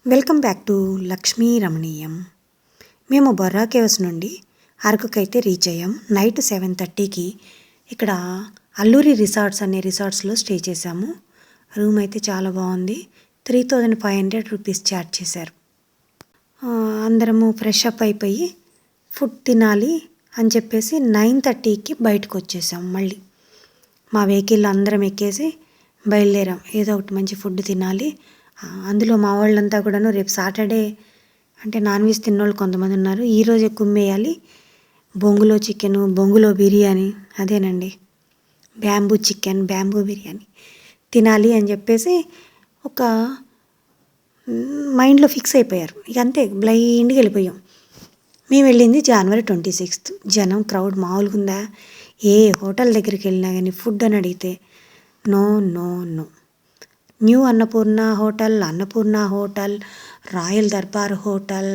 Welcome back to Lakshmi Ramaneeyam. మేము Borra caves నుండి అరకుకైతే reach అయ్యాం. నైట్ 7:30కి ఇక్కడ అల్లూరి రిసార్ట్స్ అనే రిసార్ట్స్లో స్టే చేసాము. రూమ్ అయితే చాలా బాగుంది. 3500 రూపీస్ ఛార్జ్ చేశారు. అందరము ఫ్రెష్ అప్ అయిపోయి ఫుడ్ తినాలి అని చెప్పేసి 9:30కి బయటకు వచ్చేసాం. మళ్ళీ మా వెహికల్ అందరం ఎక్కేసి బయలుదేరాం. ఏదో ఒకటి మంచి ఫుడ్ తినాలి. అందులో మా వాళ్ళంతా కూడాను రేపు సాటర్డే అంటే నాన్ వెజ్ తిన్నోళ్ళు కొంతమంది ఉన్నారు. ఈరోజే కుమ్మేయాలి. బొంగులో చికెను, బొంగులో బిర్యానీ, అదేనండి బ్యాంబూ చికెన్, బ్యాంబూ బిర్యానీ తినాలి అని చెప్పేసి ఒక మైండ్లో ఫిక్స్ అయిపోయారు. ఇక అంతే బ్లైండ్గా వెళ్ళిపోయాం. మేము వెళ్ళింది January 26. జనం క్రౌడ్ మామూలుగా ఉందా? ఏ హోటల్ దగ్గరికి వెళ్ళినా కానీ ఫుడ్ అని అడిగితే no no no. New Annapurna hotel, royal Darbar hotel,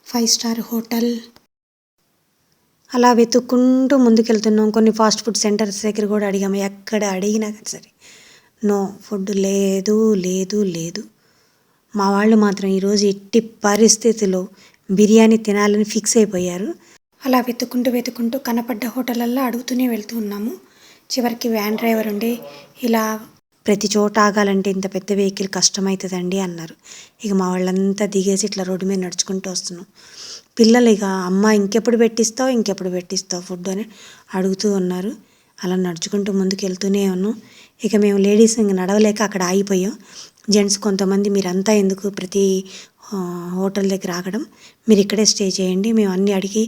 5 star hotel అలా వెతుక్కుంటూ ముందుకెళ్తున్నాం. కొన్ని ఫాస్ట్ ఫుడ్ సెంటర్స్ దగ్గర కూడా అడిగాము. ఎక్కడ అడిగినా సరే నో, ఫుడ్ లేదు లేదు లేదు. మా వాళ్ళు మాత్రం ఈరోజు ఎట్టి పరిస్థితిలో బిర్యానీ తినాలని ఫిక్స్ అయిపోయారు. అలా వెతుక్కుంటూ కనపడ్డ హోటళ్ళల్లో అడుగుతూనే వెళ్తూ ఉన్నాము. చివరికి వ్యాన్ డ్రైవర్ ఉండి ఇలా ప్రతి చోట ఆగాలంటే ఇంత పెద్ద వెహికల్ కష్టమవుతుందండి అన్నారు. ఇక మా వాళ్ళంతా దిగేసి ఇట్లా రోడ్డు మీద నడుచుకుంటూ వస్తున్నాం. పిల్లలు ఇక అమ్మ ఇంకెప్పుడు పెట్టిస్తావు ఫుడ్ అని అడుగుతూ ఉన్నారు. అలా నడుచుకుంటూ ముందుకు వెళ్తూనే ఉన్నాం. ఇక మేము లేడీస్ ఇంక నడవలేక అక్కడ ఆగిపోయాం. జెంట్స్ కొంతమంది మీరంతా ఎందుకు ప్రతి హోటల్ దగ్గర ఆగడం, మీరు ఇక్కడే స్టే చేయండి, మేము అన్నీ అడిగి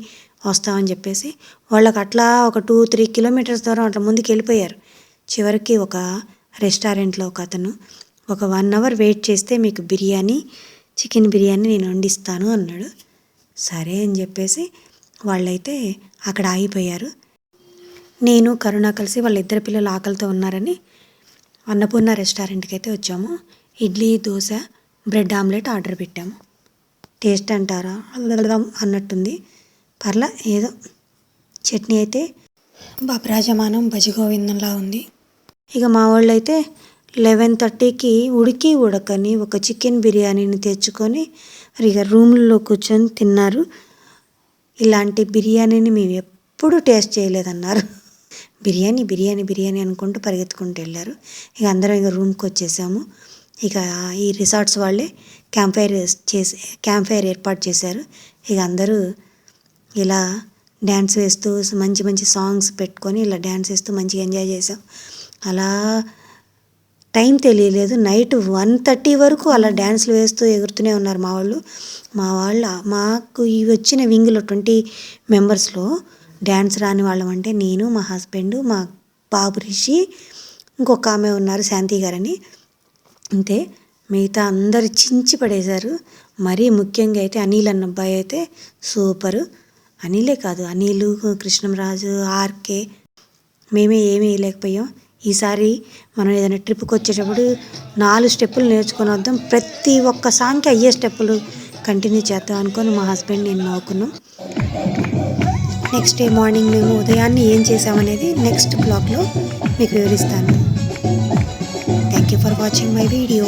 వస్తామని చెప్పేసి వాళ్ళకి అట్లా ఒక 2-3 కిలోమీటర్స్ దూరం అట్లా ముందుకు వెళ్ళిపోయారు. చివరికి ఒక రెస్టారెంట్లో ఒక అతను ఒక 1 అవర్ వెయిట్ చేస్తే మీకు చికెన్ బిర్యానీ నేను వండిస్తాను అన్నాడు. సరే అని చెప్పేసి వాళ్ళైతే అక్కడ ఆగిపోయారు. నేను కరుణ కలిసి వాళ్ళ ఇద్దరు పిల్లలు ఆకలితో ఉన్నారని అన్నపూర్ణ రెస్టారెంట్కి అయితే వచ్చాము. Idli, dosa, bread omelette order పెట్టాము. టేస్ట్ అంటారా అన్నట్టుంది. పర్లా ఏదో. చట్నీ అయితే బాబ్రాజమానం భజగోవిందంలా ఉంది. ఇక మా వాళ్ళు అయితే 11:30కి ఉడకని ఒక చికెన్ బిర్యానీని తెచ్చుకొని ఇక రూమ్లో కూర్చొని తిన్నారు. ఇలాంటి బిర్యానీని మేము ఎప్పుడూ టేస్ట్ చేయలేదన్నారు. బిర్యానీ అనుకుంటూ పరిగెత్తుకుంటూ వెళ్ళారు. ఇక అందరం ఇక రూమ్కి వచ్చేసాము. ఇక ఈ రిసార్ట్స్ వాళ్ళే క్యాంప్ ఫైర్ ఏర్పాటు చేశారు. ఇక అందరూ ఇలా డ్యాన్స్ వేస్తూ మంచి సాంగ్స్ పెట్టుకొని ఇలా డ్యాన్స్ వేస్తూ మంచిగా ఎంజాయ్ చేసాం. అలా టైం తెలియలేదు. నైట్ 1:30 వరకు అలా డ్యాన్స్లు వేస్తూ ఎగురుతూనే ఉన్నారు మా వాళ్ళు. మాకు ఇవి వచ్చిన వింగ్లో 20 మెంబర్స్లో డ్యాన్స్ రాని వాళ్ళం అంటే నేను, మా హస్బెండ్, మా బాబు రిషి, ఇంకొక ఆమె ఉన్నారు శాంతి గారని. అంతే, మిగతా అందరు చించి పడేశారు. మరీ ముఖ్యంగా అయితే అనిల్ అన్న అబ్బాయి అయితే సూపరు. అనిలే కాదు, అనిలు, కృష్ణంరాజు, ఆర్కే, మేమే ఏమీ వేయలేకపోయాం. ఈసారి మనం ఏదైనా ట్రిప్కి వచ్చేటప్పుడు 4 స్టెప్పులు నేర్చుకొని వద్దాం, ప్రతి ఒక్క సాంగ్కి అయ్యే స్టెప్పులు కంటిన్యూ చేద్దాం అనుకొని మా హస్బెండ్ నేను నవ్వుకున్నాం. నెక్స్ట్ డే మార్నింగ్ మేము ఉదయాన్నే ఏం చేసామనేది నెక్స్ట్ బ్లాగ్లో మీకు వివరిస్తాను. Thank you for watching my video.